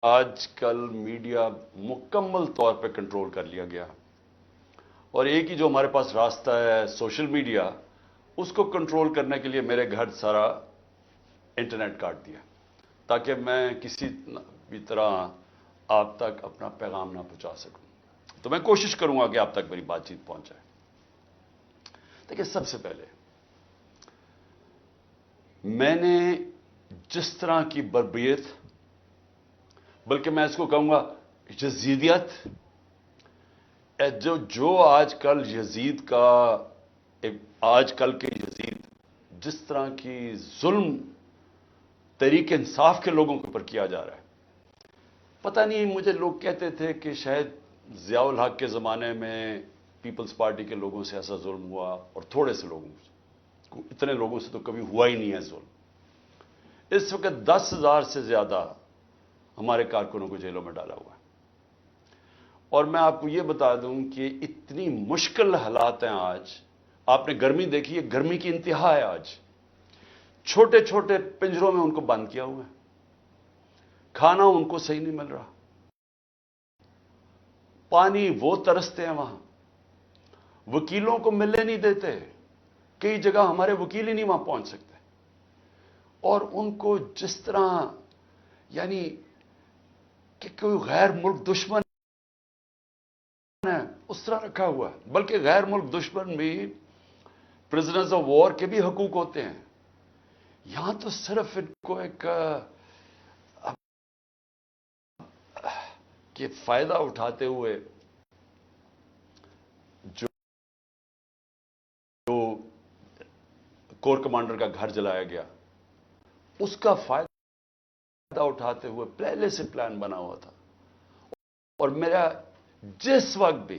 آج کل میڈیا مکمل طور پہ کنٹرول کر لیا گیا اور ایک ہی جو ہمارے پاس راستہ ہے سوشل میڈیا، اس کو کنٹرول کرنے کے لیے میرے گھر سارا انٹرنیٹ کاٹ دیا تاکہ میں کسی بھی طرح آپ تک اپنا پیغام نہ پہنچا سکوں۔ تو میں کوشش کروں گا کہ آپ تک میری بات چیت پہنچ جائے۔ دیکھیں، سب سے پہلے میں نے جس طرح کی بربریت، بلکہ میں اس کو کہوں گا یزیدیت، جو آج کل یزید کا، آج کل کے یزید جس طرح کی ظلم تحریک انصاف کے لوگوں کے اوپر کیا جا رہا ہے، پتہ نہیں، مجھے لوگ کہتے تھے کہ شاید ضیاء الحق کے زمانے میں پیپلز پارٹی کے لوگوں سے ایسا ظلم ہوا اور تھوڑے سے لوگوں سے، اتنے لوگوں سے تو کبھی ہوا ہی نہیں ہے ظلم۔ اس وقت 10,000 سے زیادہ ہمارے کارکنوں کو جیلوں میں ڈالا ہوا ہے، اور میں آپ کو یہ بتا دوں کہ اتنی مشکل حالات ہیں آج۔ آپ نے گرمی دیکھی ہے، گرمی کی انتہا ہے آج۔ چھوٹے چھوٹے پنجروں میں ان کو بند کیا ہوا ہے، کھانا ان کو صحیح نہیں مل رہا، پانی وہ ترستے ہیں وہاں، وکیلوں کو ملنے نہیں دیتے، کئی جگہ ہمارے وکیل ہی نہیں وہاں پہنچ سکتے، اور ان کو جس طرح یعنی کہ کوئی غیر ملک دشمن ہے اس طرح رکھا ہوا ہے۔ بلکہ غیر ملک دشمن بھی پرزنرز آف وار کے بھی حقوق ہوتے ہیں، یہاں تو صرف ان کو ایک کہ فائدہ اٹھاتے ہوئے جو کور کمانڈر کا گھر جلایا گیا، اس کا فائدہ اٹھاتے ہوئے پہلے سے پلان بنا ہوا تھا۔ اور میرا جس وقت بھی،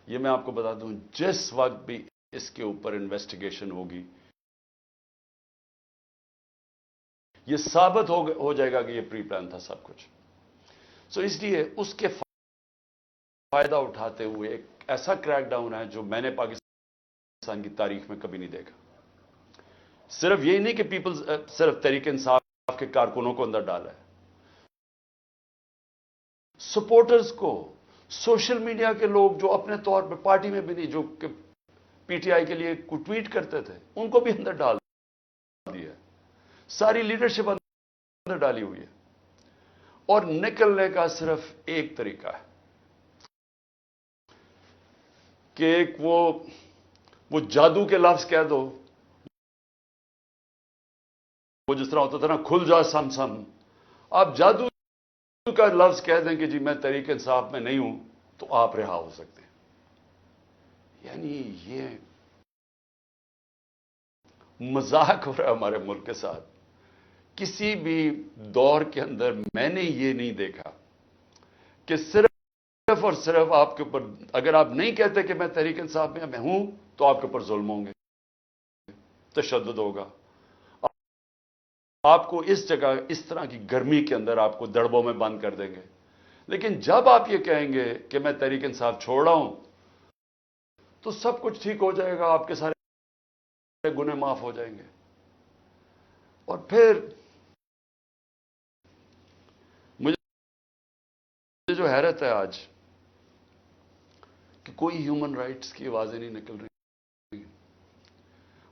یہ میں آپ کو بتا دوں، جس وقت بھی اس کے اوپر انویسٹیگیشن ہوگی، یہ ثابت ہو جائے گا کہ یہ پری پلان تھا سب کچھ۔ سو اس لیے اس کے فائدہ اٹھاتے ہوئے ایک ایسا کریک ڈاؤن ہے جو میں نے پاکستان کی تاریخ میں کبھی نہیں دیکھا۔ صرف یہی نہیں کہ صرف تحریک انصاف کے کارکنوں کو اندر ڈالا ہے، سپورٹرز کو، سوشل میڈیا کے لوگ جو اپنے طور پہ پارٹی میں بھی نہیں، جو کہ پی ٹی آئی کے لیے ٹویٹ کرتے تھے، ان کو بھی اندر ڈال دیا، ساری لیڈرشپ اندر ڈالی ہوئی ہے، اور نکلنے کا صرف ایک طریقہ ہے کہ ایک وہ جادو کے لفظ کہہ دو، وہ جس طرح ہوتا تھا نا، کھل جا سم سم، آپ جادو کا لفظ کہہ دیں کہ جی میں تحریک انصاف میں نہیں ہوں، تو آپ رہا ہو سکتے ہیں۔ یعنی یہ مذاق ہو رہا ہے ہمارے ملک کے ساتھ۔ کسی بھی دور کے اندر میں نے یہ نہیں دیکھا کہ صرف اور صرف آپ کے اوپر، اگر آپ نہیں کہتے کہ میں تحریک انصاف میں ہوں، تو آپ کے اوپر ظلم ہوں گے، تشدد ہوگا، آپ کو اس جگہ اس طرح کی گرمی کے اندر آپ کو دڑبوں میں بند کر دیں گے۔ لیکن جب آپ یہ کہیں گے کہ میں تحریک انصاف چھوڑ رہا ہوں، تو سب کچھ ٹھیک ہو جائے گا، آپ کے سارے گناہ معاف ہو جائیں گے۔ اور پھر مجھے جو حیرت ہے آج کہ کوئی ہیومن رائٹس کی آوازیں نہیں نکل رہی۔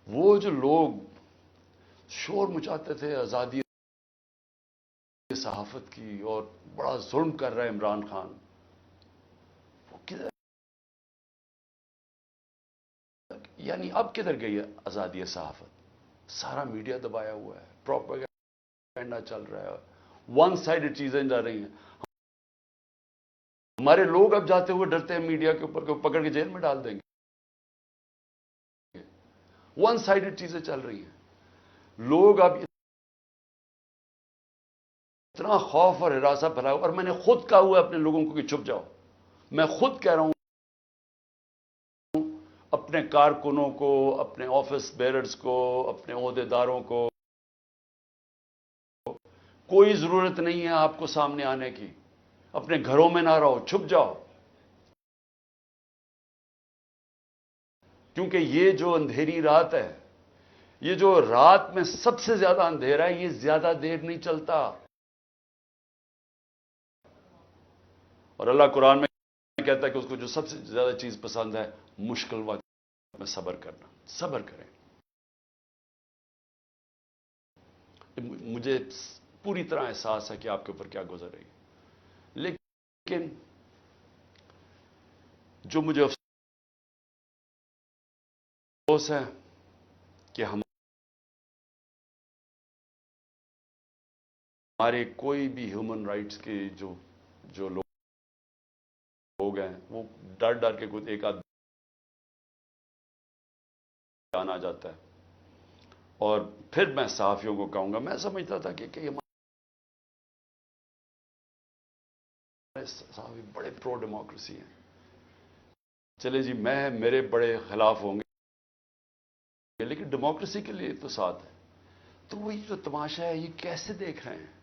وہ جو لوگ شور مچاتے تھے آزادی صحافت کی اور بڑا ظلم کر رہا ہے عمران خان، وہ کدھر، یعنی اب کدھر گئی ہے آزادی صحافت؟ سارا میڈیا دبایا ہوا ہے، پروپیگنڈا چل رہا ہے، ون سائیڈڈ چیزیں جا رہی ہیں۔ ہمارے لوگ اب جاتے ہوئے ڈرتے ہیں میڈیا کے اوپر، پکڑ کے جیل میں ڈال دیں گے۔ ون سائیڈڈ چیزیں چل رہی ہیں، لوگ اب اتنا خوف اور ہراساں پھیلا ہوا، اور میں نے خود کہا ہوا اپنے لوگوں کو کہ چھپ جاؤ۔ میں خود کہہ رہا ہوں اپنے کارکنوں کو، اپنے آفس بیررز کو، اپنے عہدیداروں کو، کوئی ضرورت نہیں ہے آپ کو سامنے آنے کی، اپنے گھروں میں نہ رہو، چھپ جاؤ، کیونکہ یہ جو اندھیری رات ہے، یہ جو رات میں سب سے زیادہ اندھیرا ہے، یہ زیادہ دیر نہیں چلتا۔ اور اللہ قرآن میں کہتا ہے کہ اس کو جو سب سے زیادہ چیز پسند ہے مشکل وقت میں صبر کرنا. صبر کریں. مجھے پوری طرح احساس ہے کہ آپ کے اوپر کیا گزر رہی ہے، لیکن جو مجھے افسوس ہے کہ ہمارے کوئی بھی ہیومن رائٹس کے جو لوگ ہیں وہ ڈر ڈر کے کچھ ایک آدھ بیان آ جاتا ہے. اور پھر میں صحافیوں کو کہوں گا، میں سمجھتا تھا کہ ہمارے صحافی بڑے پرو ڈیموکریسی ہیں. چلے جی، میرے بڑے خلاف ہوں گے لیکن ڈیموکریسی کے لیے تو ساتھ ہے. تو وہی جو تماشا ہے یہ کیسے دیکھ رہے ہیں؟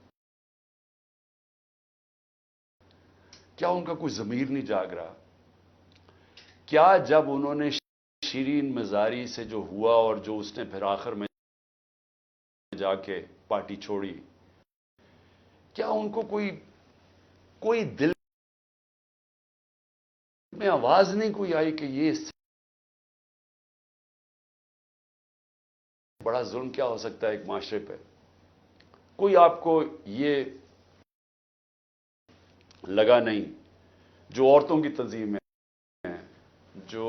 کیا ان کا کوئی ضمیر نہیں جاگ رہا؟ کیا جب انہوں نے شیرین مزاری سے جو ہوا اور جو اس نے پھر آخر میں جا کے پارٹی چھوڑی، کیا ان کو کوئی دل میں آواز نہیں کوئی آئی کہ یہ اس سے بڑا ظلم کیا ہو سکتا ہے ایک معاشرے پہ؟ کوئی آپ کو یہ لگا نہیں جو عورتوں کی تنظیمیں ہیں، جو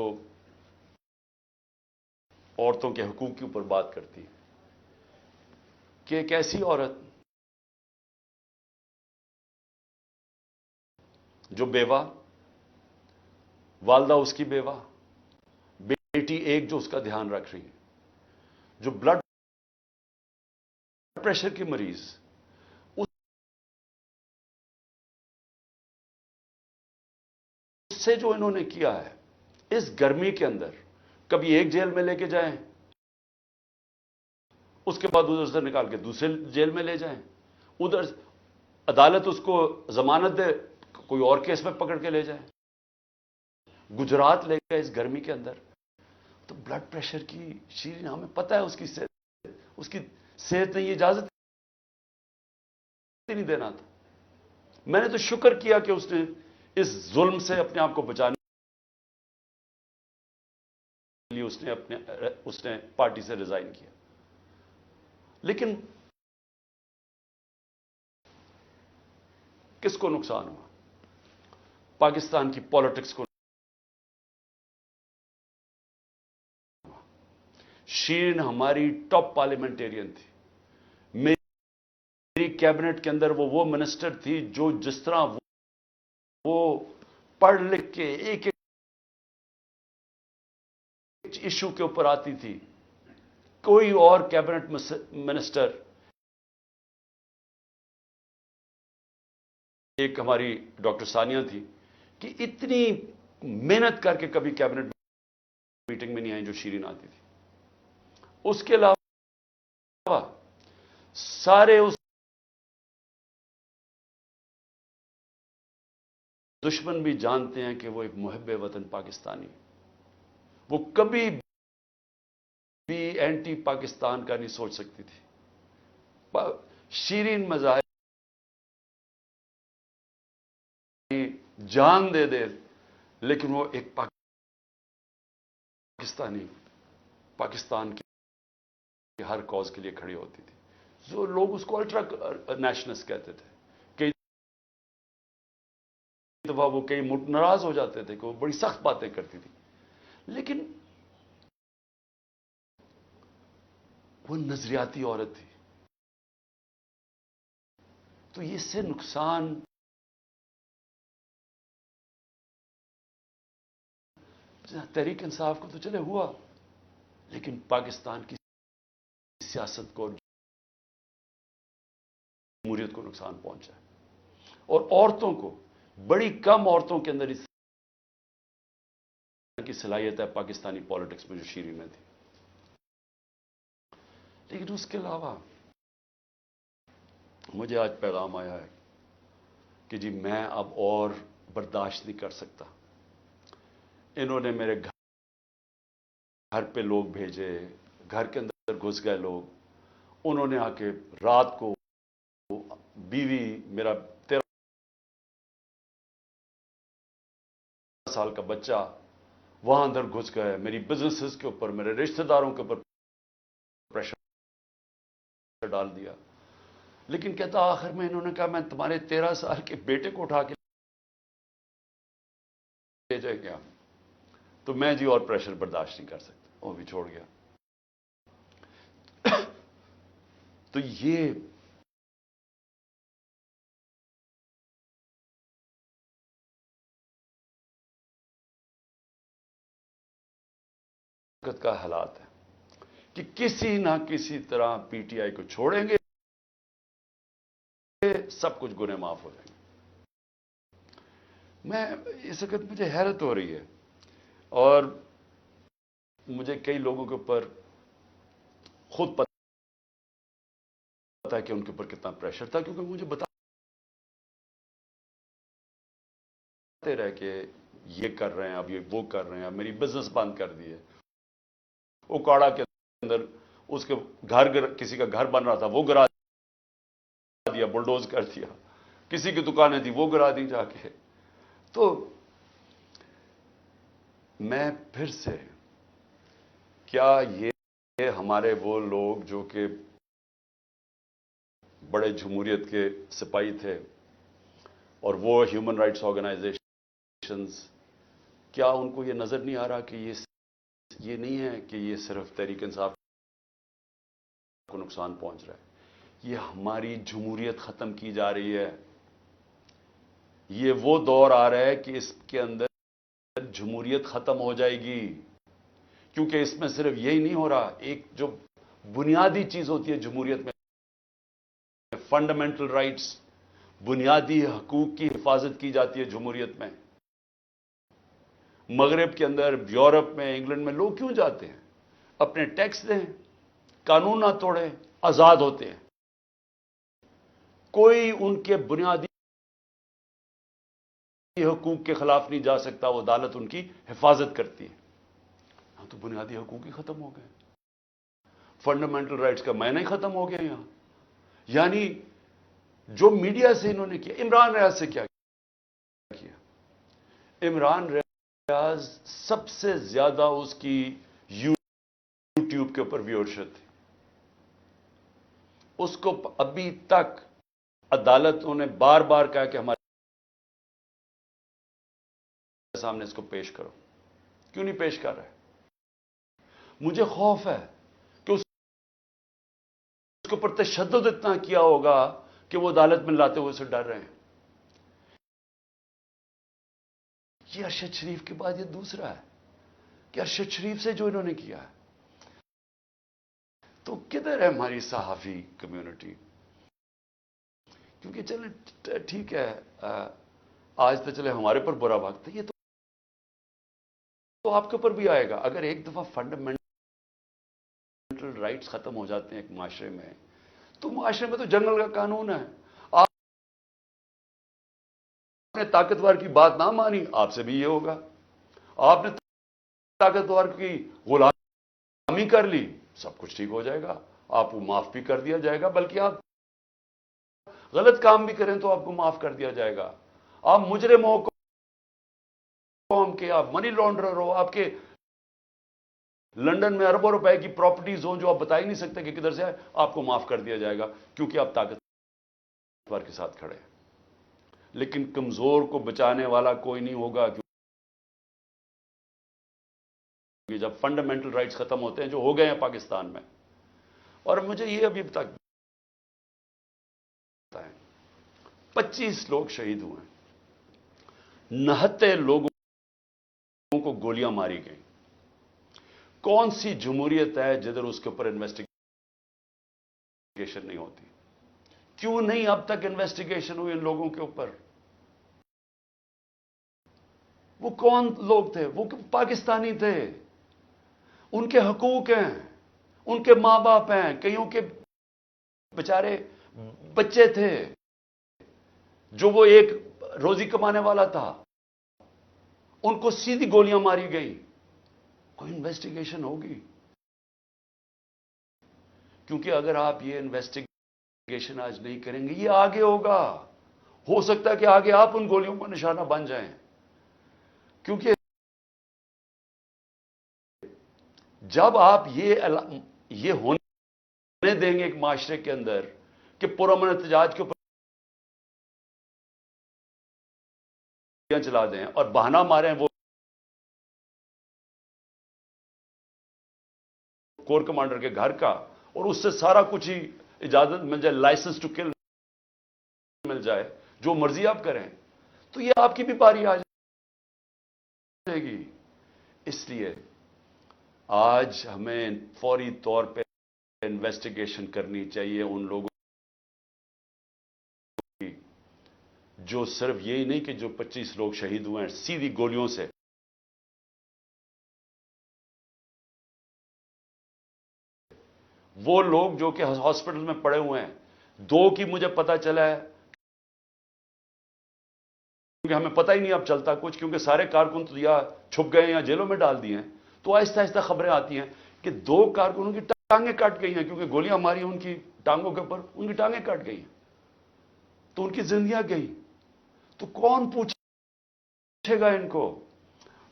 عورتوں کے حقوق کے اوپر بات کرتی ہیں، کہ ایک ایسی عورت جو بیوہ، والدہ اس کی بیوہ، بیٹی ایک جو اس کا دھیان رکھ رہی ہے، جو بلڈ پریشر کی مریض، اس سے جو انہوں نے کیا ہے اس گرمی کے اندر، کبھی ایک جیل میں لے کے جائیں، اس کے بعد ادھر سے نکال کے دوسرے جیل میں لے جائیں، ادھر عدالت اس کو ضمانت دے، کوئی اور کیس میں پکڑ کے لے جائیں، گجرات لے گئے اس گرمی کے اندر. تو بلڈ پریشر کی شیرین، ہمیں پتہ ہے اس کی صحت نے یہ اجازت نہیں دینا تھا. میں نے تو شکر کیا کہ اس نے اس ظلم سے اپنے آپ کو بچانے کے لیے اس نے پارٹی سے ریزائن کیا. لیکن کس کو نقصان ہوا؟ پاکستان کی پالیٹکس کو. شیرین ہماری ٹاپ پارلیمنٹیرین تھی. میری کیبنٹ کے اندر وہ منسٹر تھی جو جس طرح وہ پڑھ لکھ کے ایک ایشو کے اوپر آتی تھی، کوئی اور کیبنٹ منسٹر، ایک ہماری ڈاکٹر ثانیہ تھی کہ اتنی محنت کر کے کبھی کیبنٹ میٹنگ میں نہیں آئی جو شیرین آتی تھی. اس کے علاوہ سارے اس دشمن بھی جانتے ہیں کہ وہ ایک محب وطن پاکستانی، وہ کبھی بھی اینٹی پاکستان کا نہیں سوچ سکتی تھی. شیرین مظاہر جان دے دے لیکن وہ ایک پاکستان کے ہر کاز کے لیے کھڑی ہوتی تھی. جو لوگ اس کو الٹرا نیشنلسٹ کہتے تھے، کئی دفعہ وہ کئی ناراض ہو جاتے تھے کہ وہ بڑی سخت باتیں کرتی تھی، لیکن وہ نظریاتی عورت تھی. تو اس سے نقصان تحریک انصاف کو تو چلے ہوا، لیکن پاکستان کی سیاست کو، جمہوریت کو نقصان پہنچا ہے. اور عورتوں کو، بڑی کم عورتوں کے اندر اس کی صلاحیت ہے پاکستانی پالیٹکس میں جو شیرین میں تھی. لیکن اس کے علاوہ مجھے آج پیغام آیا ہے کہ جی میں اب اور برداشت نہیں کر سکتا. انہوں نے میرے گھر پہ لوگ بھیجے، گھر کے اندر گھس گئے لوگ، انہوں نے آ کے رات کو بیوی میرا سال کا بچہ وہاں اندر گھس گئے، میری بزنسز کے اوپر، میرے رشتہ داروں کے اوپر پریشر ڈال دیا. لیکن کہتا آخر میں انہوں نے کہا میں تمہارے 13 سال کے بیٹے کو اٹھا کے لے جائے گیا. تو میں جی اور پریشر برداشت نہیں کر سکتا، وہ بھی چھوڑ گیا. تو یہ کا حالات ہے کہ کسی نہ کسی طرح پی ٹی آئی کو چھوڑیں گے، سب کچھ گناہ معاف ہو جائیں گے. میں اس وقت مجھے حیرت ہو رہی ہے، اور مجھے کئی لوگوں کے اوپر خود پتا ہے کہ ان کے اوپر کتنا پریشر تھا، کیونکہ مجھے بتاتے رہے کہ یہ کر رہے ہیں، اب یہ وہ کر رہے ہیں، میری بزنس بند کر دی ہے. اوکاڑا کے اندر اس کے گھر کسی کا گھر بن رہا تھا، وہ گرا دیا، بلڈوز کر دیا. کسی کی دکانیں تھی وہ گرا دی جا کے. تو میں پھر سے، کیا یہ ہمارے وہ لوگ جو کہ بڑے جمہوریت کے سپاہی تھے، اور وہ ہیومن رائٹس آرگنائزیشنز، کیا ان کو یہ نظر نہیں آ رہا کہ یہ نہیں ہے کہ یہ صرف تحریک انصاف کو نقصان پہنچ رہا ہے، یہ ہماری جمہوریت ختم کی جا رہی ہے. یہ وہ دور آ رہا ہے کہ اس کے اندر جمہوریت ختم ہو جائے گی. کیونکہ اس میں صرف یہی نہیں ہو رہا، ایک جو بنیادی چیز ہوتی ہے جمہوریت میں، فنڈامنٹل رائٹس، بنیادی حقوق کی حفاظت کی جاتی ہے جمہوریت میں. مغرب کے اندر، یورپ میں، انگلینڈ میں لوگ کیوں جاتے ہیں؟ اپنے ٹیکس دیں، قانون نہ توڑیں، آزاد ہوتے ہیں. کوئی ان کے بنیادی حقوق کے خلاف نہیں جا سکتا، وہ عدالت ان کی حفاظت کرتی ہے. ہاں، تو بنیادی حقوق ہی ختم ہو گئے، فنڈامنٹل رائٹس کا معنی ہی ختم ہو گیا یہاں. یعنی جو میڈیا سے انہوں نے کیا، عمران ریاض سے کیا کیا؟ عمران ریاض سب سے زیادہ اس کی یوٹیوب کے اوپر ویورشپ تھی. اس کو ابھی تک عدالتوں نے بار بار کہا کہ ہمارے سامنے اس کو پیش کرو. کیوں نہیں پیش کر رہے؟ مجھے خوف ہے کہ اس کے اوپر تشدد اتنا کیا ہوگا کہ وہ عدالت میں لاتے ہوئے سے ڈر رہے ہیں. یہ ارشد شریف کے بعد یہ دوسرا ہے کہ ارشد شریف سے جو انہوں نے کیا ہے. تو کدھر ہے ہماری صحافی کمیونٹی؟ کیونکہ چلے ٹھیک ہے، آج تو چلے ہمارے پر برا وقت ہے، یہ تو آپ کے اوپر بھی آئے گا. اگر ایک دفعہ فنڈامنٹل رائٹس ختم ہو جاتے ہیں ایک معاشرے میں، تو معاشرے میں تو جنگل کا قانون ہے. آپ نے طاقتور کی بات نہ مانی، آپ سے بھی یہ ہوگا. آپ نے طاقتور کی غلامی کر لی، سب کچھ ٹھیک ہو جائے گا، آپ کو معاف بھی کر دیا جائے گا. بلکہ آپ غلط کام بھی کریں تو آپ کو معاف کر دیا جائے گا. آپ مجرم ہو قوم کے، آپ منی لانڈرر ہو، آپ کے لندن میں اربوں روپے کی پراپرٹیز ہوں جو آپ بتا ہی نہیں سکتے کہ کدھر سے آئے، آپ کو معاف کر دیا جائے گا کیونکہ آپ طاقتور کے ساتھ کھڑے ہیں. لیکن کمزور کو بچانے والا کوئی نہیں ہوگا، کیونکہ جب فنڈامنٹل رائٹس ختم ہوتے ہیں جو ہو گئے ہیں پاکستان میں. اور مجھے یہ ابھی تک 25 لوگ شہید ہوئے ہیں، 69 لوگوں کو گولیاں ماری گئیں. کون سی جمہوریت ہے جدھر اس کے اوپر انویسٹیگیشن نہیں ہوتی؟ کیوں نہیں اب تک انویسٹیگیشن ہوئی ان لوگوں کے اوپر؟ وہ کون لوگ تھے؟ وہ پاکستانی تھے، ان کے حقوق ہیں، ان کے ماں باپ ہیں، کئیوں کے بیچارے بچے تھے جو وہ ایک روزی کمانے والا تھا، ان کو سیدھی گولیاں ماری گئی. کوئی انویسٹیگیشن ہوگی؟ کیونکہ اگر آپ یہ انویسٹیگیشن آج نہیں کریں گے، یہ آگے ہوگا. ہو سکتا ہے کہ آگے آپ ان گولیوں کا نشانہ بن جائیں. کیونکہ جب آپ یہ ہونے دیں گے ایک معاشرے کے اندر کہ پرامن احتجاج کے اوپر چلا دیں اور بہانہ ماریں وہ کور کمانڈر کے گھر کا، اور اس سے سارا کچھ ہی اجازت مل جائے، لائسنس ٹو کل مل جائے، جو مرضی آپ کریں، تو یہ آپ کی بھی باری آ جائے گی۔ اس لیے آج ہمیں فوری طور پہ انویسٹیگیشن کرنی چاہیے ان لوگوں کی جو صرف یہی نہیں کہ جو 25 لوگ شہید ہوئے ہیں سیدھی گولیوں سے، وہ لوگ جو کہ ہاسپٹل میں پڑے ہوئے ہیں، 2 کی مجھے پتا چلا ہے، کیونکہ ہمیں پتہ ہی نہیں اب چلتا کچھ، کیونکہ سارے کارکن تو یا چھپ گئے ہیں یا جیلوں میں ڈال دیے ہیں، تو آہستہ آہستہ خبریں آتی ہیں کہ 2 کارکنوں کی ٹانگیں کٹ گئی ہیں، کیونکہ گولیاں ماری ان کی ٹانگوں کے اوپر، ان کی ٹانگیں کٹ گئی ہیں، تو ان کی زندگیاں گئی، تو کون پوچھے گا ان کو؟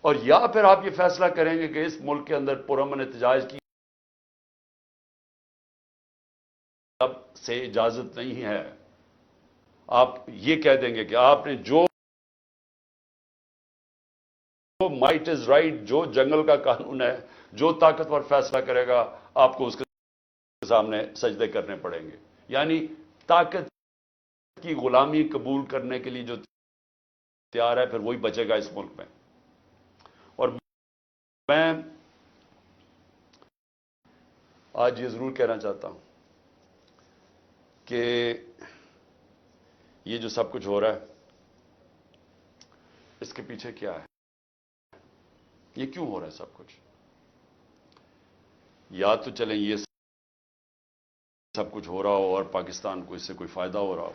اور یا پھر آپ یہ فیصلہ کریں گے کہ اس ملک کے اندر پرامن احتجاج کی اب سے اجازت نہیں ہے، آپ یہ کہہ دیں گے کہ آپ نے جو مائٹ از رائٹ، جو جنگل کا قانون ہے، جو طاقتور فیصلہ کرے گا آپ کو اس کے سامنے سجدے کرنے پڑیں گے، یعنی طاقت کی غلامی قبول کرنے کے لیے جو تیار ہے پھر وہی بچے گا اس ملک میں۔ اور میں آج یہ ضرور کہنا چاہتا ہوں کہ یہ جو سب کچھ ہو رہا ہے اس کے پیچھے کیا ہے، یہ کیوں ہو رہا ہے سب کچھ؟ یا تو چلیں یہ سب کچھ ہو رہا ہو اور پاکستان کو اس سے کوئی فائدہ ہو رہا ہو،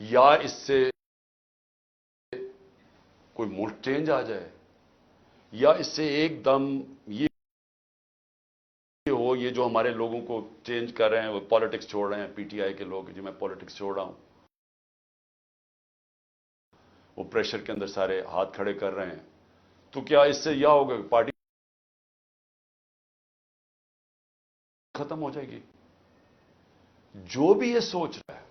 یا اس سے کوئی ملک چینج آ جائے، یا اس سے ایک دم یہ ہو، یہ جو ہمارے لوگوں کو چینج کر رہے ہیں، وہ پالیٹکس چھوڑ رہے ہیں، پی ٹی آئی کے لوگ، جی میں پالیٹکس چھوڑ رہا ہوں، وہ پریشر کے اندر سارے ہاتھ کھڑے کر رہے ہیں، تو کیا اس سے یہ ہوگا کہ پارٹی ختم ہو جائے گی؟ جو بھی یہ سوچ رہا ہے،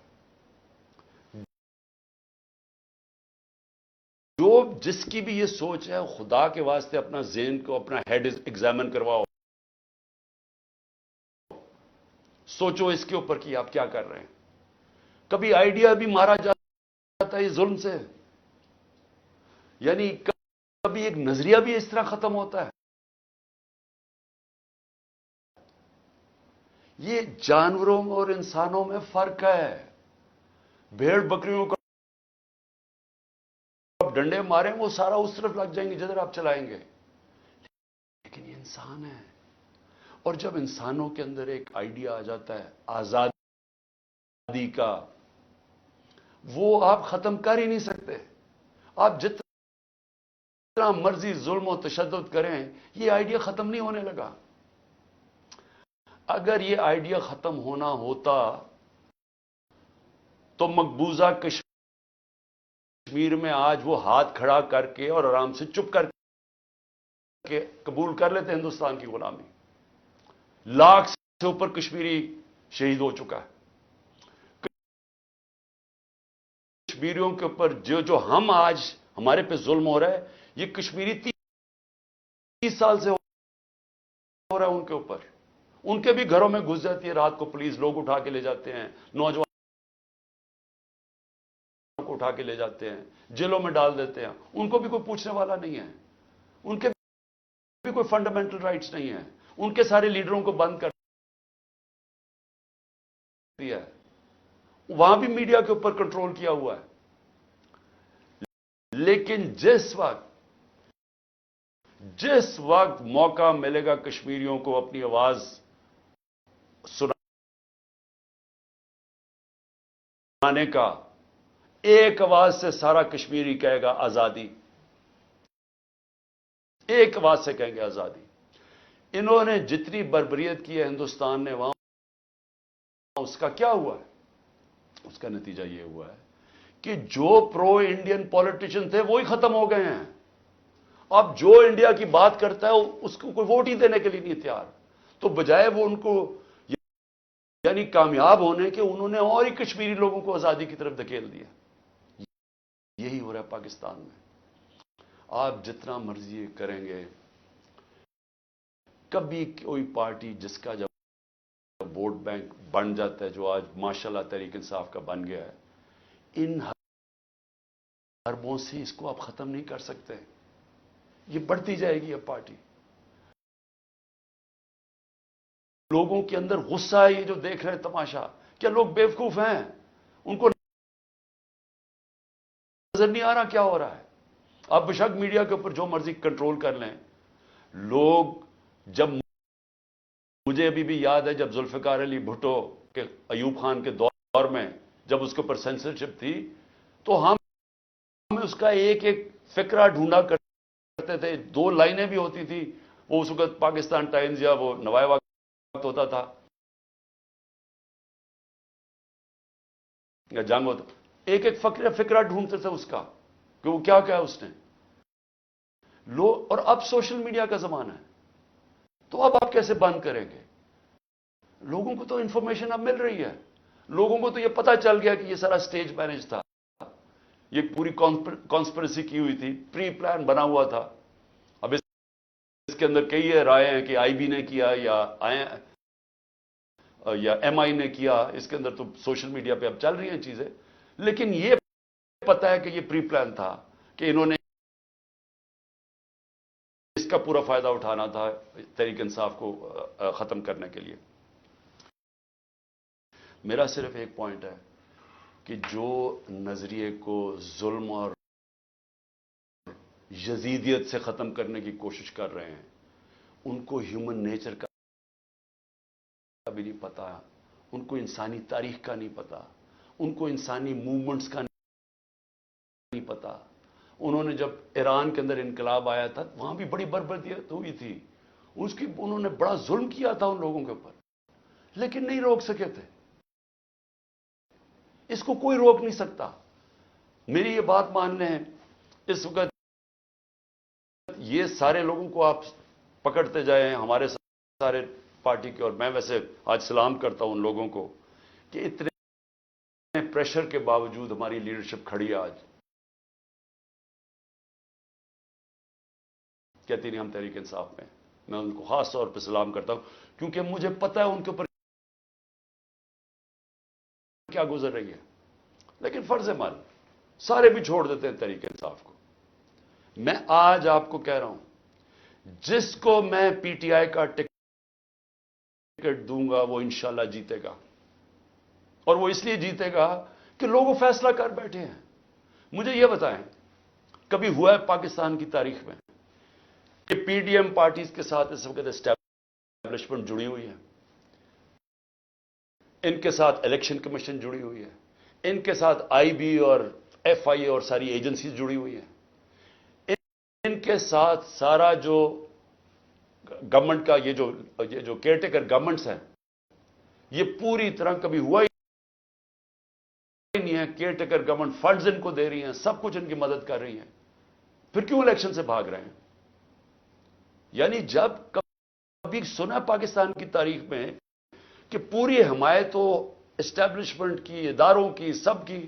جو جس کی بھی یہ سوچ ہے، خدا کے واسطے اپنا ذہن کو، اپنا ہیڈ ایگزامن کرواؤ، سوچو اس کے اوپر کہ آپ کیا کر رہے ہیں۔ کبھی آئیڈیا بھی مارا جاتا ہے ظلم سے، یعنی کبھی ایک نظریہ بھی اس طرح ختم ہوتا ہے۔ یہ جانوروں اور انسانوں میں فرق ہے، بھیڑ بکریوں کو آپ ڈنڈے ماریں وہ سارا اس طرف لگ جائیں گے جدھر آپ چلائیں گے، لیکن یہ انسان ہے، اور جب انسانوں کے اندر ایک آئیڈیا آ جاتا ہے آزادی کا، وہ آپ ختم کر ہی نہیں سکتے، آپ جتنا مرضی ظلم و تشدد کریں یہ آئیڈیا ختم نہیں ہونے لگا۔ اگر یہ آئیڈیا ختم ہونا ہوتا تو مقبوضہ کشمیر میں آج وہ ہاتھ کھڑا کر کے اور آرام سے چپ کر کے قبول کر لیتے ہندوستان کی غلامی۔ لاکھ سے اوپر کشمیری شہید ہو چکا ہے، کشمیریوں کے اوپر جو ہم آج ہمارے پہ ظلم ہو رہا ہے، یہ کشمیری 30 سال سے ہو رہا ہے ان کے اوپر، ان کے بھی گھروں میں گھس جاتی ہے رات کو پولیس، لوگ اٹھا کے لے جاتے ہیں، نوجوان کو اٹھا کے لے جاتے ہیں، جیلوں میں ڈال دیتے ہیں، ان کو بھی کوئی پوچھنے والا نہیں ہے، ان کے بھی کوئی فنڈامنٹل رائٹس نہیں ہیں، ان کے سارے لیڈروں کو بند کر دیا ہے، وہاں بھی میڈیا کے اوپر کنٹرول کیا ہوا ہے۔ لیکن جس وقت موقع ملے گا کشمیریوں کو اپنی آواز سنانے کا، ایک آواز سے سارا کشمیری کہے گا آزادی، ایک آواز سے کہیں گے آزادی۔ انہوں نے جتنی بربریت کی ہے ہندوستان نے وہاں، اس کا کیا ہوا ہے؟ اس کا نتیجہ یہ ہوا ہے کہ جو پرو انڈین پولیٹیشین تھے وہی ختم ہو گئے ہیں۔ اب جو انڈیا کی بات کرتا ہے اس کو کوئی ووٹ ہی دینے کے لیے نہیں تیار. تو بجائے وہ ان کو یعنی کامیاب ہونے کے انہوں نے اور ہی کشمیری لوگوں کو آزادی کی طرف دھکیل دیا. یہی ہو رہا ہے پاکستان میں. آپ جتنا مرضی کریں گے, کبھی کوئی پارٹی جس کا جب ووٹ بینک بن جاتا ہے, جو آج ماشاءاللہ تحریک انصاف کا بن گیا ہے, ان حربوں سے اس کو آپ ختم نہیں کر سکتے. یہ بڑھتی جائے گی اب پارٹی. لوگوں کے اندر غصہ ہے, یہ جو دیکھ رہے ہیں تماشا. کیا لوگ بیوقوف ہیں؟ ان کو نظر نہیں آ رہا کیا ہو رہا ہے؟ آپ بشک میڈیا کے اوپر جو مرضی کنٹرول کر لیں. لوگ جب مجھے ابھی بھی یاد ہے جب ذوالفقار علی بھٹو کے ایوب خان کے دور میں جب اس کے اوپر سینسرشپ تھی, تو ہم اس کا ایک ایک فقرہ ڈھونڈا کرتے تھے. 2 لائنیں بھی ہوتی تھی. وہ اس وقت پاکستان ٹائمز یا وہ نوائے وقت ہوتا تھا یا جنگ ہوتا, ایک ایک فقرہ ڈھونڈتے تھے اس کا کہ وہ کیا کیا اس نے. اور اب سوشل میڈیا کا زمانہ ہے, تو اب آپ کیسے بند کریں گے؟ لوگوں کو تو انفارمیشن اب مل رہی ہے. لوگوں کو تو یہ پتا چل گیا کہ یہ سارا سٹیج مینج تھا, یہ پوری کانسپریسی کی ہوئی تھی, پری پلان بنا ہوا تھا. اب اس کے اندر کئی رائے ہیں کہ آئی بی نے کیا یا ایم آئی نے کیا. اس کے اندر تو سوشل میڈیا پہ اب چل رہی ہیں چیزیں, لیکن یہ پتا ہے کہ یہ پری پلان تھا کہ انہوں نے اس کا پورا فائدہ اٹھانا تھا تحریک انصاف کو ختم کرنے کے لیے. میرا صرف ایک پوائنٹ ہے کہ جو نظریے کو ظلم اور یزیدیت سے ختم کرنے کی کوشش کر رہے ہیں, ان کو ہیومن نیچر کا بھی نہیں پتا, ان کو انسانی تاریخ کا نہیں پتا, ان کو انسانی موومنٹس کا نہیں پتا. انہوں نے جب ایران کے اندر انقلاب آیا تھا, وہاں بھی بڑی بربریت ہوئی تھی. انہوں نے بڑا ظلم کیا تھا ان لوگوں کے اوپر, لیکن نہیں روک سکے تھے. اس کو کوئی روک نہیں سکتا. میری یہ بات مان لیں, اس وقت یہ سارے لوگوں کو آپ پکڑتے جائیں, ہمارے سارے پارٹی کے, اور میں ویسے آج سلام کرتا ہوں ان لوگوں کو کہ اتنے پریشر کے باوجود ہماری لیڈرشپ کھڑی ہے. آج کہتی نہیں ہم تحریک انصاف میں, میں ان کو خاص طور پہ سلام کرتا ہوں, کیونکہ مجھے پتا ہے ان کے اوپر کیا گزر رہی ہے. لیکن فرض مال سارے بھی چھوڑ دیتے ہیں تحریک انصاف کو. میں آج آپ کو کہہ رہا ہوں, جس کو میں پی ٹی آئی کا ٹکٹ دوں گا وہ انشاءاللہ جیتے گا. اور وہ اس لیے جیتے گا کہ لوگ وہ فیصلہ کر بیٹھے ہیں. مجھے یہ بتائیں, کبھی ہوا ہے پاکستان کی تاریخ میں کہ پی ڈی ایم پارٹیز کے ساتھ اس وقت اسٹیبلشمنٹ جڑی ہوئی ہے, ان کے ساتھ الیکشن کمیشن جڑی ہوئی ہے, ان کے ساتھ آئی بی اور ایف آئی اے اور ساری ایجنسیز جڑی ہوئی ہیں, ان کے ساتھ سارا جو گورنمنٹ کا یہ جو کیئر ٹیکر گورنمنٹس ہیں, یہ پوری طرح کبھی ہوا ہی نہیں ہے. Care taker government funds in کو دے رہی ہیں, سب کچھ ان کی مدد کر رہی ہیں, پھر کیوں الیکشن سے بھاگ رہے ہیں؟ یعنی جب کبھی سنا پاکستان کی تاریخ میں کہ پوری حمایت ہو اسٹیبلشمنٹ کی, اداروں کی, سب کی,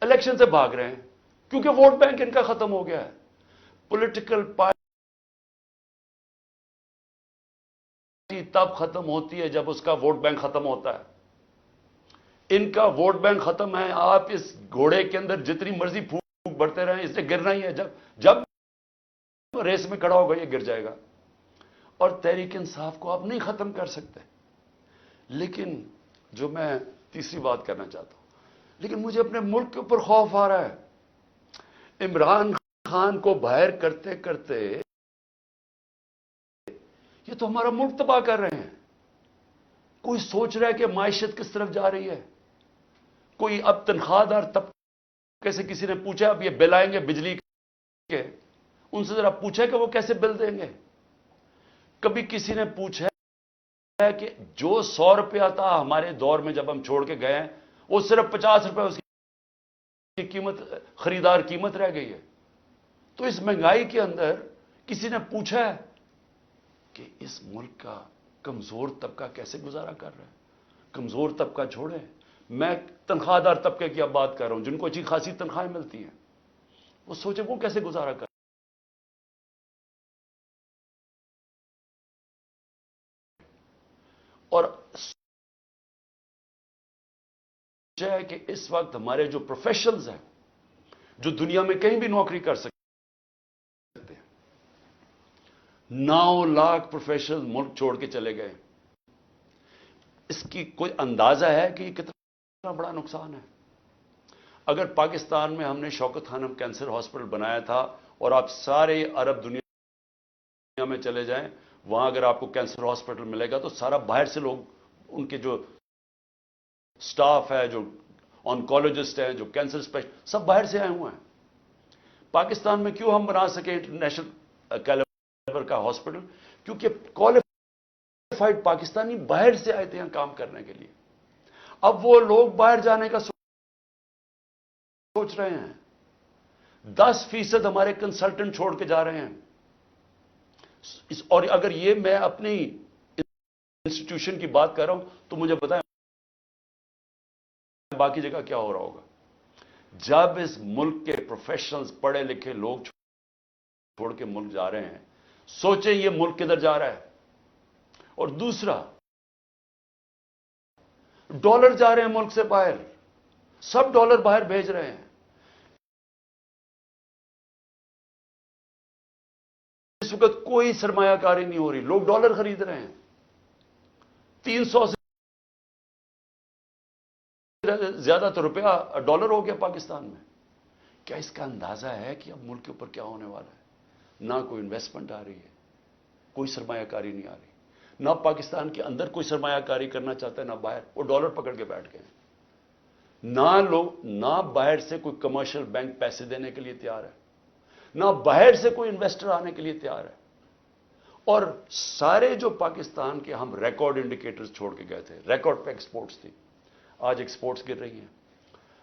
الیکشن سے بھاگ رہے ہیں کیونکہ ووٹ بینک ان کا ختم ہو گیا ہے. پولیٹیکل پارٹی تب ختم ہوتی ہے جب اس کا ووٹ بینک ختم ہوتا ہے. ان کا ووٹ بینک ختم ہے. آپ اس گھوڑے کے اندر جتنی مرضی پھونک بڑھتے رہیں, اس نے گرنا ہی ہے. جب ریس میں کھڑا ہوگا یہ گر جائے گا. اور تحریک انصاف کو آپ نہیں ختم کر سکتے. لیکن جو میں تیسری بات کرنا چاہتا ہوں, لیکن مجھے اپنے ملک کے اوپر خوف آ رہا ہے. عمران خان کو باہر کرتے کرتے یہ تو ہمارا ملک تباہ کر رہے ہیں. کوئی سوچ رہا ہے کہ معیشت کس طرف جا رہی ہے. کوئی اب تنخواہ دار طبقے سے کسی نے پوچھا اب یہ بل آئیں گے بجلی کے, ان سے ذرا پوچھا کہ وہ کیسے بل دیں گے. کبھی کسی نے پوچھا ہے کہ جو 100 روپیہ تھا ہمارے دور میں جب ہم چھوڑ کے گئے ہیں, وہ صرف 50 روپے اس کی قیمت، خریدار قیمت رہ گئی ہے۔ تو اس مہنگائی کے اندر کسی نے پوچھا ہے کہ اس ملک کا کمزور طبقہ کیسے گزارا کر رہا ہے؟ کمزور طبقہ چھوڑے، میں تنخواہ دار طبقے کی اب بات کر رہا ہوں، جن کو اچھی خاصی تنخواہیں ملتی ہیں، وہ سوچے وہ کیسے گزارا کر رہے ہیں؟ اور ہے کہ اس وقت ہمارے جو پروفیشنلز ہیں، جو دنیا میں کہیں بھی نوکری کر سکتے ہیں، 9 لاکھ پروفیشنل ملک چھوڑ کے چلے گئے۔ اس کی کوئی اندازہ ہے کہ یہ کتنا بڑا نقصان ہے؟ اگر پاکستان میں ہم نے شوکت خانم کینسر ہاسپٹل بنایا تھا، اور آپ سارے عرب دنیا میں چلے جائیں، وہاں اگر آپ کو کینسر ہاسپٹل ملے گا تو سارا باہر سے لوگ، ان کے جو سٹاف ہے، جو آنکولوجسٹ ہیں، جو کینسر اسپیشل، سب باہر سے آئے ہوئے ہیں۔ پاکستان میں کیوں ہم بنا سکے انٹرنیشنل کیلیبر کا ہاسپٹل؟ کیونکہ کوالیفائڈ پاکستانی باہر سے آئے تھے یہاں کام کرنے کے لیے۔ اب وہ لوگ باہر جانے کا سوچ رہے ہیں، 10% ہمارے کنسلٹنٹ چھوڑ کے جا رہے ہیں۔ اور اگر یہ میں اپنی انسٹیٹیوشن کی بات کر رہا ہوں تو مجھے بتائیں باقی جگہ کیا ہو رہا ہوگا؟ جب اس ملک کے پروفیشنلز، پڑھے لکھے لوگ چھوڑ کے ملک جا رہے ہیں، سوچیں یہ ملک کدھر جا رہا ہے۔ اور دوسرا، ڈالر جا رہے ہیں ملک سے باہر، سب ڈالر باہر بھیج رہے ہیں۔ اس وقت کوئی سرمایہ کاری نہیں ہو رہی، لوگ ڈالر خرید رہے ہیں۔ 300 سے زیادہ تو روپیہ ڈالر ہو گیا پاکستان میں۔ کیا اس کا اندازہ ہے کہ اب ملک کے اوپر کیا ہونے والا ہے؟ نہ کوئی انویسٹمنٹ آ رہی ہے، کوئی سرمایہ کاری نہیں آ رہی، نہ پاکستان کے اندر کوئی سرمایہ کاری کرنا چاہتا ہے، نہ باہر، وہ ڈالر پکڑ کے بیٹھ گئے ہیں۔ نہ باہر سے کوئی کمرشل بینک پیسے دینے کے لیے تیار ہے، نہ باہر سے کوئی انویسٹر آنے کے لیے تیار ہے۔ اور سارے جو پاکستان کے ہم ریکارڈ انڈیکیٹرز چھوڑ کے گئے تھے، ریکارڈ پہ ایکسپورٹس تھی، آج ایکسپورٹس گر رہی ہیں۔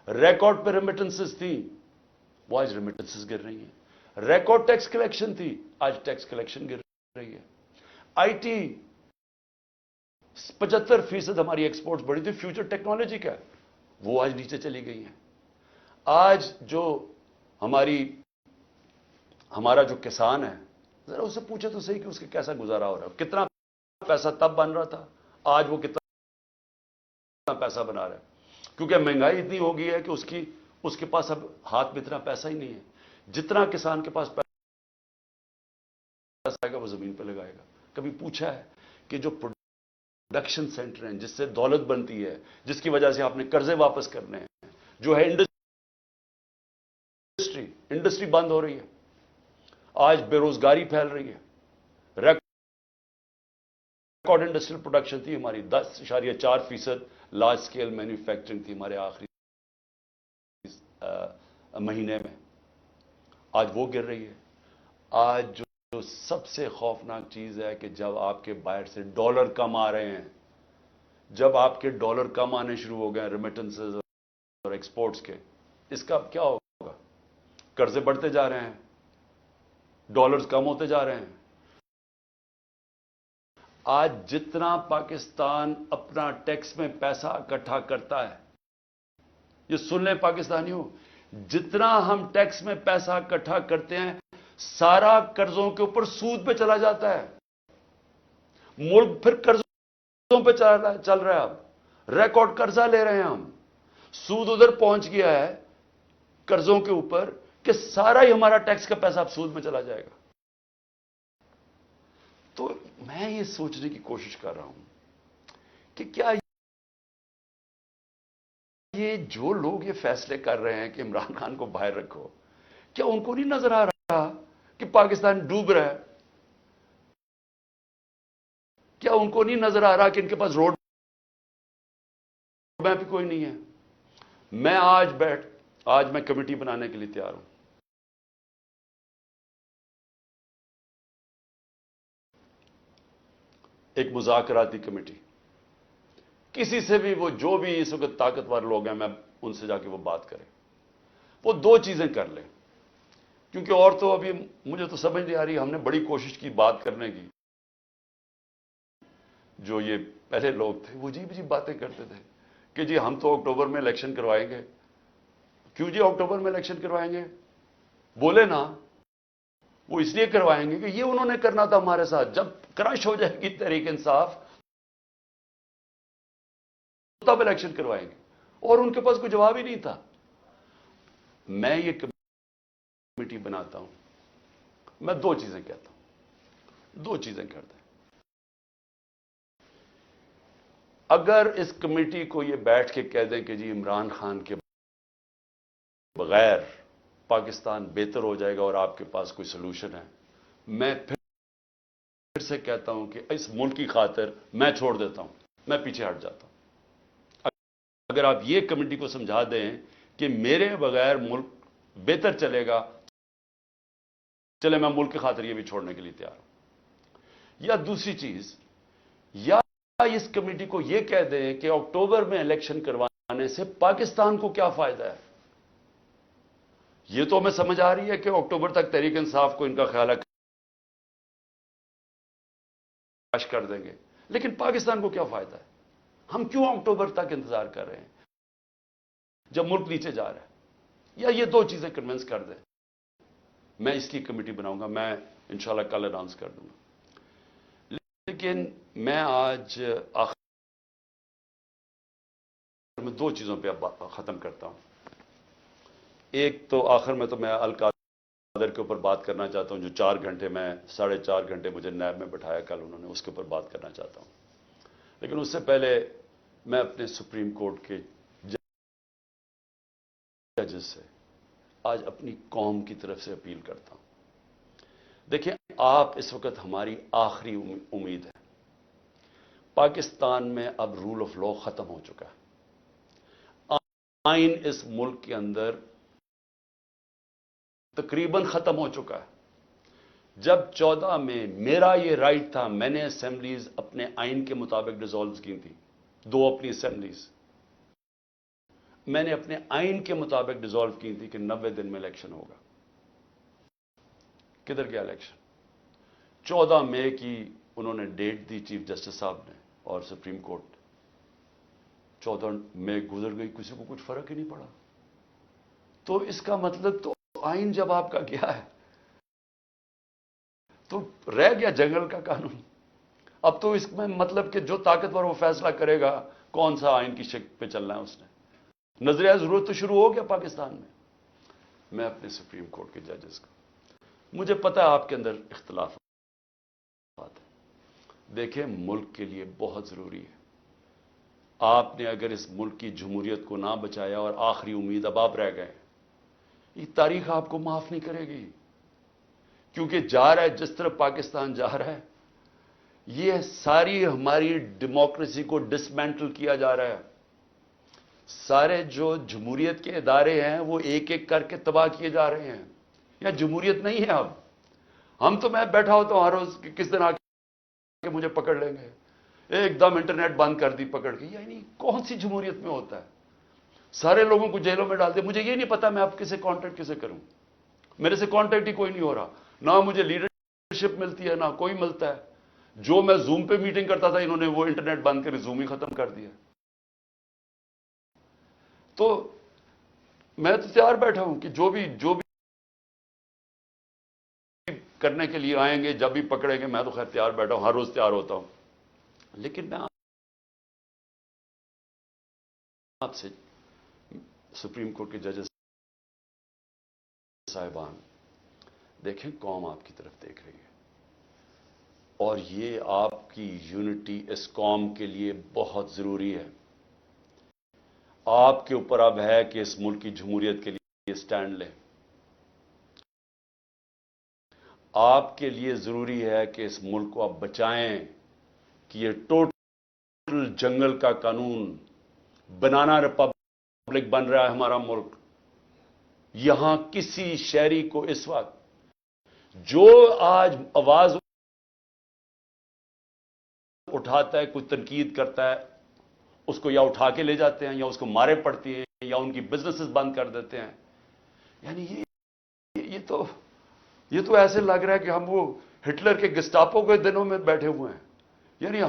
ریکارڈ پہ ریمیٹنسز تھی، وہ آج ریمیٹنسز گر رہی ہیں۔ ریکارڈ ٹیکس کلیکشن تھی، آج ٹیکس کلیکشن گر رہی ہے۔ آئی ٹی 75% ہماری ایکسپورٹس بڑی تھی، فیوچر ٹیکنالوجی کا، وہ آج نیچے چلی گئی ہیں۔ آج جو ہمارا جو کسان ہے، ذرا اس سے پوچھے تو صحیح کہ اس کے کیسا گزارا ہو رہا ہے، کتنا پیسہ تب بن رہا تھا، آج وہ کتنا پیسہ بنا رہا ہے۔ کیونکہ مہنگائی اتنی ہو گئی ہے کہ اس کے پاس اب ہاتھ میں اتنا پیسہ ہی نہیں ہے۔ جتنا کسان کے پاس پیسہ آئے گا وہ زمین پہ لگائے گا۔ کبھی پوچھا ہے کہ جو پروڈکشن سینٹر ہیں، جس سے دولت بنتی ہے، جس کی وجہ سے آپ نے قرضے واپس کرنے ہیں، جو ہے انڈسٹری بند ہو رہی ہے، آج بے روزگاری پھیل رہی ہے۔ ریکارڈ انڈسٹریل پروڈکشن تھی ہماری، 10.4% لارج سکیل مینوفیکچرنگ تھی ہمارے آخری مہینے میں، آج وہ گر رہی ہے۔ آج جو سب سے خوفناک چیز ہے کہ جب آپ کے باہر سے ڈالر کم آ رہے ہیں، جب آپ کے ڈالر کم آنے شروع ہو گئے ہیں ریمیٹنسز اور ایکسپورٹس کے، اس کا اب کیا ہوگا؟ قرضے بڑھتے جا رہے ہیں، ڈالرز کم ہوتے جا رہے ہیں۔ آج جتنا پاکستان اپنا ٹیکس میں پیسہ اکٹھا کرتا ہے، یہ سن لیں پاکستانیوں، جتنا ہم ٹیکس میں پیسہ اکٹھا کرتے ہیں، سارا قرضوں کے اوپر سود پہ چلا جاتا ہے۔ ملک پھر قرضوں پہ چل رہا ہے، اب ریکارڈ قرضہ لے رہے ہیں ہم، سود ادھر پہنچ گیا ہے قرضوں کے اوپر کہ سارا ہی ہمارا ٹیکس کا پیسہ اب سود میں چلا جائے گا۔ تو میں یہ سوچنے کی کوشش کر رہا ہوں کہ کیا یہ جو لوگ یہ فیصلے کر رہے ہیں کہ عمران خان کو باہر رکھو، کیا ان کو نہیں نظر آ رہا کہ پاکستان ڈوب رہا ہے؟ کیا ان کو نہیں نظر آ رہا کہ ان کے پاس روڈ میپ کوئی نہیں ہے؟ میں آج میں کمیٹی بنانے کے لیے تیار ہوں۔ ایک مذاکراتی کمیٹی کسی سے بھی وہ جو بھی اس وقت طاقتور لوگ ہیں میں ان سے جا کے وہ بات کریں، وہ دو چیزیں کر لیں، کیونکہ اور تو ابھی مجھے تو سمجھ نہیں آ رہی. ہم نے بڑی کوشش کی بات کرنے کی، جو یہ پہلے لوگ تھے وہ عجیب عجیب باتیں کرتے تھے کہ جی ہم تو اکتوبر میں الیکشن کروائیں گے. کیوں جی اکتوبر میں الیکشن کروائیں گے؟ بولے نا. وہ اس لیے کروائیں گے کہ یہ انہوں نے کرنا تھا ہمارے ساتھ. جب کرش ہو جائے گی تحریک انصاف تب الیکشن کروائیں گے، اور ان کے پاس کوئی جواب ہی نہیں تھا. میں یہ کمیٹی بناتا ہوں، میں دو چیزیں کہتا ہوں، دو چیزیں کرتے ہیں. اگر اس کمیٹی کو یہ بیٹھ کے کہہ دیں کہ جی عمران خان کے بغیر پاکستان بہتر ہو جائے گا اور آپ کے پاس کوئی سلوشن ہے، میں پھر سے کہتا ہوں کہ اس ملک کی خاطر میں چھوڑ دیتا ہوں، میں پیچھے ہٹ جاتا ہوں. اگر آپ یہ کمیٹی کو سمجھا دیں کہ میرے بغیر ملک بہتر چلے گا، چلے میں ملک کی خاطر یہ بھی چھوڑنے کے لیے تیار ہوں. یا دوسری چیز، یا اس کمیٹی کو یہ کہہ دیں کہ اکتوبر میں الیکشن کروانے سے پاکستان کو کیا فائدہ ہے. یہ تو ہمیں سمجھ آ رہی ہے کہ اکتوبر تک تحریک انصاف کو ان کا خیال ہے کر دیں گے، لیکن پاکستان کو کیا فائدہ ہے؟ ہم کیوں اکتوبر تک انتظار کر رہے ہیں جب ملک نیچے جا رہا ہے؟ یا یہ دو چیزیں کنونس کر دیں. میں اس کی کمیٹی بناؤں گا، میں انشاءاللہ کل اناؤنس کر دوں گا. لیکن میں آج آخر میں دو چیزوں پہ ختم کرتا ہوں. ایک تو آخر میں تو میں القادر کے اوپر بات کرنا چاہتا ہوں، جو 4 گھنٹے میں 4.5 گھنٹے مجھے نیب میں بٹھایا کل انہوں نے، اس کے اوپر بات کرنا چاہتا ہوں. لیکن اس سے پہلے میں اپنے سپریم کورٹ کے ججز سے آج اپنی قوم کی طرف سے اپیل کرتا ہوں. دیکھیں، آپ اس وقت ہماری آخری امید ہے. پاکستان میں اب رول آف لا ختم ہو چکا ہے. آئین اس ملک کے اندر تقریباً ختم ہو چکا ہے. جب 14 میں میرا یہ رائٹ تھا، میں نے اسمبلیز اپنے آئین کے مطابق ڈیزالو کی تھی، 2 اپنی اسمبلیز میں نے اپنے آئین کے مطابق ڈیزالو کی تھی کہ 90 دن میں الیکشن ہوگا. کدھر گیا الیکشن؟ 14 مئی کی انہوں نے ڈیٹ دی چیف جسٹس صاحب نے اور سپریم کورٹ. 14 مئی گزر گئی، کسی کو کچھ فرق ہی نہیں پڑا. تو اس کا مطلب تو آئین جب آپ کا گیا ہے تو رہ گیا جنگل کا قانون. اب تو اس میں مطلب کہ جو طاقتور وہ فیصلہ کرے گا کون سا آئین کی شکل پہ چلنا ہے. اس نے نظریہ ضرورت تو شروع ہو گیا پاکستان میں. میں اپنے سپریم کورٹ کے ججز کو، مجھے پتا ہے آپ کے اندر اختلافات ہیں. دیکھیں، ملک کے لیے بہت ضروری ہے. آپ نے اگر اس ملک کی جمہوریت کو نہ بچایا اور آخری امید اب آپ رہ گئے، یہ تاریخ آپ کو معاف نہیں کرے گی. کیونکہ جا رہا ہے جس طرح پاکستان جا رہا ہے، یہ ساری ہماری ڈیموکریسی کو ڈسمینٹل کیا جا رہا ہے. سارے جو جمہوریت کے ادارے ہیں وہ ایک ایک کر کے تباہ کیے جا رہے ہیں. یا جمہوریت نہیں ہے اب. ہم تو میں بیٹھا ہوتا ہوں ہر روز کہ کس دن آ کے مجھے پکڑ لیں گے. ایک دم انٹرنیٹ بند کر دی پکڑ کے. یعنی کون سی جمہوریت میں ہوتا ہے؟ سارے لوگوں کو جیلوں میں ڈال دے. مجھے یہ نہیں پتا میں اب کسے کانٹیکٹ کسے کروں. میرے سے کانٹیکٹ ہی کوئی نہیں ہو رہا. نہ مجھے لیڈرشپ ملتی ہے نہ کوئی ملتا ہے. جو میں زوم پہ میٹنگ کرتا تھا انہوں نے وہ انٹرنیٹ بند کر زوم ہی ختم کر دیا. تو میں تو تیار بیٹھا ہوں کہ جو بھی کرنے کے لیے آئیں گے، جب بھی پکڑیں گے، میں تو خیر تیار بیٹھا ہوں، ہر روز تیار ہوتا ہوں. لیکن میں آپ سے، سپریم کورٹ کے ججز صاحبان، دیکھیں قوم آپ کی طرف دیکھ رہی ہے اور یہ آپ کی یونٹی اس قوم کے لیے بہت ضروری ہے. آپ کے اوپر اب ہے کہ اس ملک کی جمہوریت کے لیے سٹینڈ لیں. آپ کے لیے ضروری ہے کہ اس ملک کو آپ بچائیں کہ یہ ٹوٹل جنگل کا قانون بنانا ریپبلک بن رہا ہے ہمارا ملک. یہاں کسی شہری کو اس وقت جو آج آواز اٹھاتا ہے، کوئی تنقید کرتا ہے، اس کو یا اٹھا کے لے جاتے ہیں یا اس کو مارے پڑتی ہیں یا ان کی بزنسز بند کر دیتے ہیں. یعنی یہ تو ایسے لگ رہا ہے کہ ہم وہ ہٹلر کے گسٹاپو کے دنوں میں بیٹھے ہوئے ہیں. یعنی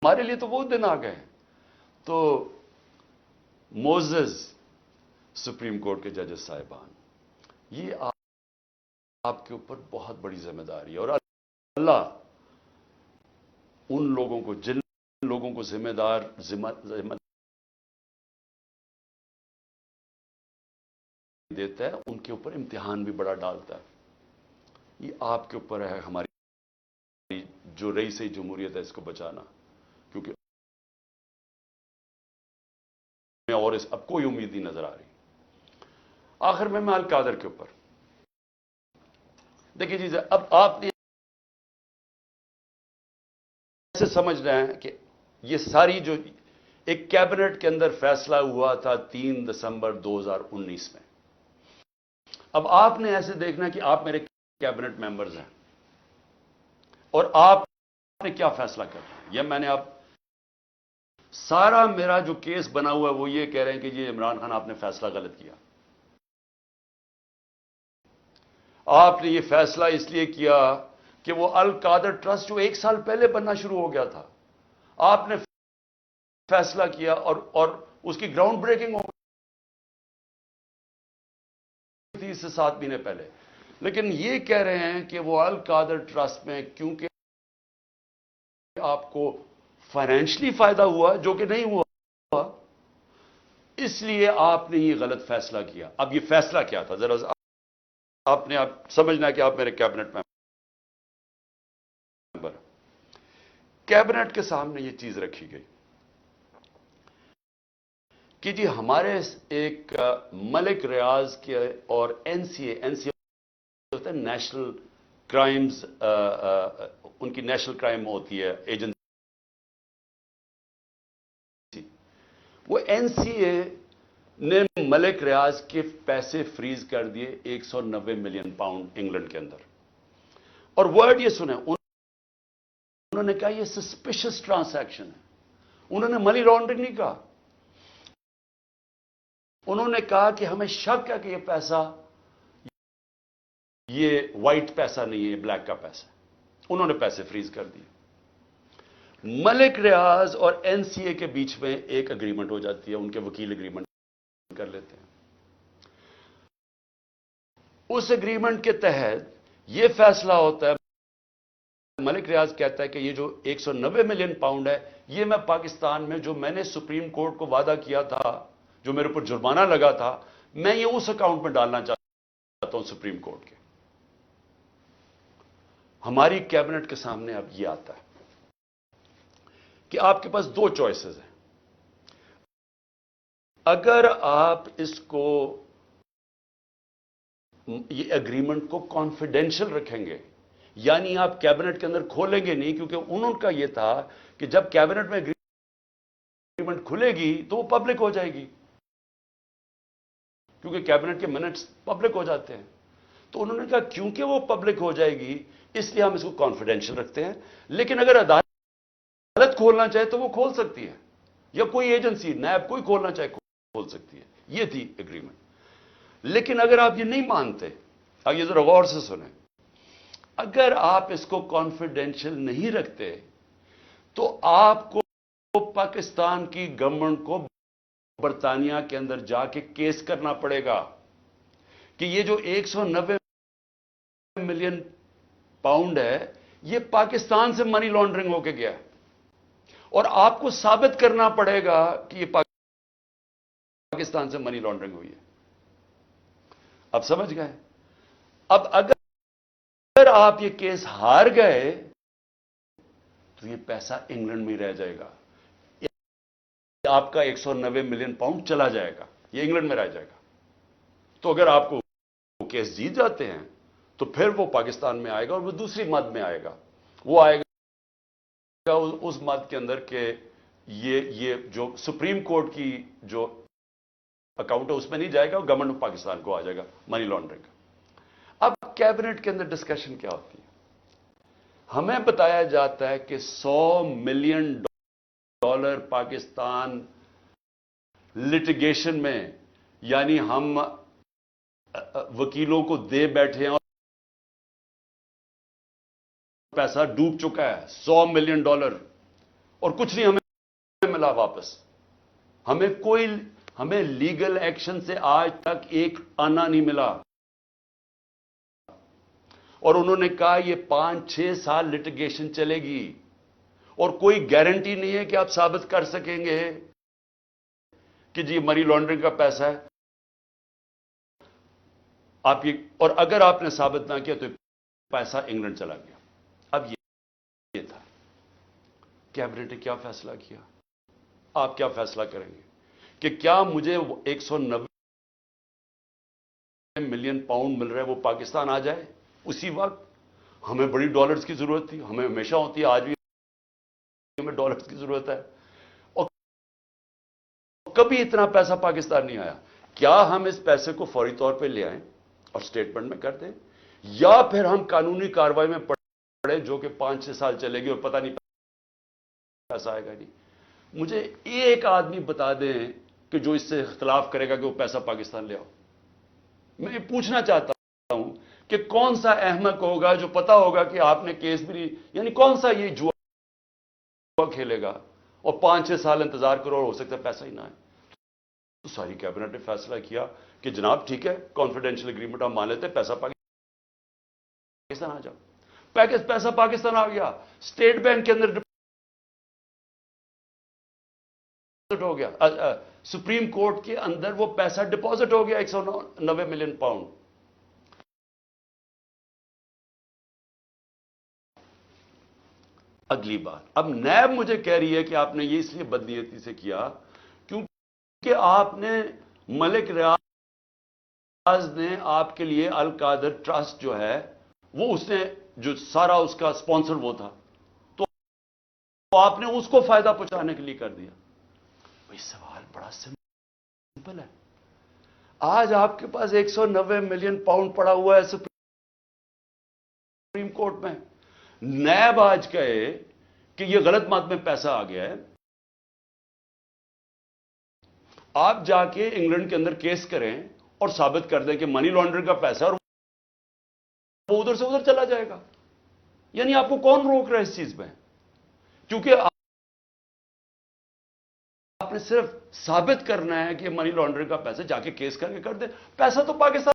ہمارے لیے تو وہ دن آ گئے ہیں. تو موزز سپریم کورٹ کے ججز صاحبان، یہ آپ کے اوپر بہت بڑی ذمہ داری ہے، اور اللہ ان لوگوں کو، جن لوگوں کو ذمہ دیتا ہے، ان کے اوپر امتحان بھی بڑا ڈالتا ہے. یہ آپ کے اوپر ہے ہماری جو رئیس جمہوریت ہے اس کو بچانا، کیونکہ اور اب کوئی امید نہیں نظر آ رہی. آخر میں القادر کے اوپر دیکھیے جی، اب آپ نے ایسے سمجھ رہے ہیں کہ یہ ساری جو ایک کیبنٹ کے اندر فیصلہ ہوا تھا 3 دسمبر 2019 میں، اب آپ نے ایسے دیکھنا کہ آپ میرے کیبنٹ ممبرز ہیں اور آپ نے کیا فیصلہ کرنا ہے. یہ میں نے اب سارا میرا جو کیس بنا ہوا ہے وہ یہ کہہ رہے ہیں کہ یہ عمران خان آپ نے فیصلہ غلط کیا. آپ نے یہ فیصلہ اس لیے کیا کہ وہ القادر ٹرسٹ جو 1 سال پہلے بننا شروع ہو گیا تھا، آپ نے فیصلہ کیا اور اس کی گراؤنڈ بریکنگ ہو گئی تھی اس سے 7 مہینے پہلے. لیکن یہ کہہ رہے ہیں کہ وہ القادر ٹرسٹ میں کیونکہ آپ کو فائنینشلی فائدہ ہوا، جو کہ نہیں ہوا، اس لیے آپ نے یہ غلط فیصلہ کیا. اب یہ فیصلہ کیا تھا ذرا آپ نے سمجھنا ہے کہ آپ میرے کیبنٹ ممبر. کیبنٹ کے سامنے یہ چیز رکھی گئی کہ جی ہمارے ایک ملک ریاض کے اور این سی اے ہوتا ہے نیشنل کرائمز، ان کی نیشنل کرائم ہوتی ہے ایجنسی. وہ این سی اے نے ملک ریاض کے پیسے فریز کر دیے 190 ملین پاؤنڈ انگلینڈ کے اندر. اور ورڈ یہ سنیں، انہوں نے کہا یہ سسپیشس ٹرانزیکشن ہے. انہوں نے منی لانڈرنگ نہیں کہا، انہوں نے کہا کہ ہمیں شک ہے کہ یہ پیسہ، یہ وائٹ پیسہ نہیں ہے، بلیک کا پیسہ. انہوں نے پیسے فریز کر دیے. ملک ریاض اور این سی اے کے بیچ میں ایک اگریمنٹ ہو جاتی ہے، ان کے وکیل اگریمنٹ کر لیتے ہیں. اس اگریمنٹ کے تحت یہ فیصلہ ہوتا ہے، ملک ریاض کہتا ہے کہ یہ جو 190 ملین پاؤنڈ ہے، یہ میں پاکستان میں جو میں نے سپریم کورٹ کو وعدہ کیا تھا، جو میرے اوپر جرمانہ لگا تھا، میں یہ اس اکاؤنٹ میں ڈالنا چاہتا ہوں سپریم کورٹ کے. ہماری کیبنٹ کے سامنے اب یہ آتا ہے کہ آپ کے پاس 2 چوائسز ہیں. اگر آپ اس کو، یہ اگریمنٹ کو کانفیڈینشل رکھیں گے، یعنی آپ کیبنٹ کے اندر کھولیں گے نہیں، کیونکہ انہوں کا یہ تھا کہ جب کیبنٹ میں اگریمنٹ کھلے گی تو وہ پبلک ہو جائے گی، کیونکہ کیبنٹ کے منٹس پبلک ہو جاتے ہیں. تو انہوں نے کہا کیونکہ وہ پبلک ہو جائے گی اس لیے ہم اس کو کانفیڈینشل رکھتے ہیں، لیکن اگر عدالت کھولنا چاہے تو وہ کھول سکتی ہے، یا کوئی ایجنسی نیب کوئی کھولنا چاہے کھول سکتی ہے. یہ تھی اگریمنٹ. لیکن اگر آپ یہ نہیں مانتے، اب یہ ذرا غور سے سنیں، اگر آپ اس کو کانفیڈینشل نہیں رکھتے تو آپ کو پاکستان کی گورنمنٹ کو برطانیہ کے اندر جا کے کیس کرنا پڑے گا کہ یہ جو 190 ملین پاؤنڈ ہے یہ پاکستان سے منی لانڈرنگ ہو کے گیا ہے، اور آپ کو ثابت کرنا پڑے گا کہ یہ پاکستان سے منی لانڈرنگ ہوئی ہے. اب سمجھ گئے؟ اب اگر آپ یہ کیس ہار گئے تو یہ پیسہ انگلینڈ میں رہ جائے گا، آپ کا 190 ملین پاؤنڈ چلا جائے گا، یہ انگلینڈ میں رہ جائے گا. تو اگر آپ کو کیس جیت جاتے ہیں تو پھر وہ پاکستان میں آئے گا، اور وہ دوسری مد میں آئے گا. وہ آئے گا اس مد کے اندر کہ یہ جو سپریم کورٹ کی جو اکاؤنٹ ہے اس میں نہیں جائے گا، گورنمنٹ آف پاکستان کو آ جائے گا منی لانڈرنگ. اب کیبنٹ کے اندر ڈسکشن کیا ہوتی ہے؟ ہمیں بتایا جاتا ہے کہ $100 ملین ڈالر پاکستان لٹیگیشن میں، یعنی ہم وکیلوں کو دے بیٹھے ہیں اور پیسہ ڈوب چکا ہے $100 ملین، اور کچھ نہیں ہمیں ملا واپس. ہمیں لیگل ایکشن سے آج تک ایک آنا نہیں ملا. اور انہوں نے کہا یہ 5-6 سال لٹیگیشن چلے گی، اور کوئی گارنٹی نہیں ہے کہ آپ ثابت کر سکیں گے کہ جی منی لانڈرنگ کا پیسہ ہے. اور اگر آپ نے ثابت نہ کیا تو پیسہ انگلینڈ چلا گیا. اب یہ تھا کیبنٹ نے کیا فیصلہ کیا، آپ کیا فیصلہ کریں گے کہ کیا مجھے 190 ملین پاؤنڈ مل رہا ہے وہ پاکستان آ جائے اسی وقت؟ ہمیں بڑی ڈالرز کی ضرورت تھی، ہمیں ہمیشہ ہوتی ہے، آج بھی ہمیں ڈالرز کی ضرورت ہے، اور کبھی اتنا پیسہ پاکستان نہیں آیا. کیا ہم اس پیسے کو فوری طور پہ لے آئیں اور سٹیٹمنٹ میں کر دیں، یا پھر ہم قانونی کارروائی میں پڑے جو کہ 5-6 سال چلے گی اور پتہ نہیں پیسہ آئے گا نہیں؟ مجھے ایک آدمی بتا دیں کہ جو اس سے اختلاف کرے گا کہ وہ پیسہ پاکستان لے آؤ. میں پوچھنا چاہتا ہوں کہ کون سا احمق ہوگا جو پتا ہوگا کہ آپ نے کیس بھی نہیں، یعنی کون سا یہ جوا کھیلے گا اور 5-6 سال انتظار کرو اور ہو سکتا ہے پیسہ ہی نہ آئے. تو ساری کیبنٹ نے فیصلہ کیا کہ جناب ٹھیک ہے، کانفیڈینشیل اگریمنٹ ہم مان لیتے ہیں، پیسہ پاکستان آ جاؤ. پیسہ پاکستان آ گیا، اسٹیٹ بینک کے اندر ہو گیا، سپریم کورٹ کے اندر وہ پیسہ ڈپازٹ ہو گیا 190 ملین پاؤنڈ. اگلی بات، اب نیب مجھے کہہ رہی ہے کہ آپ نے یہ اس لیے بدنیتی سے کیا کیونکہ آپ نے ملک ریاض نے آپ کے لیے القادر ٹرسٹ جو ہے وہ اس نے جو سارا اس کا سپانسر وہ تھا، تو آپ نے اس کو فائدہ پہنچانے کے لیے کر دیا. بھئی سوال بڑا سمپل ہے. آج آپ کے پاس 190 ملین پاؤنڈ پڑا ہوا ہے سپریم کورٹ میں. نیب آج کہے کہ یہ غلط مات میں پیسہ آ گیا ہے، آپ جا کے انگلینڈ کے اندر کیس کریں اور ثابت کر دیں کہ منی لانڈرنگ کا پیسہ اور وہ ادھر سے ادھر چلا جائے گا. یعنی آپ کو کون روک رہا ہے اس چیز میں؟ کیونکہ آپ نے صرف ثابت کرنا ہے کہ منی لانڈرنگ کا پیسہ، جا کے کیس کر کے کر دیں، پیسہ تو پاکستان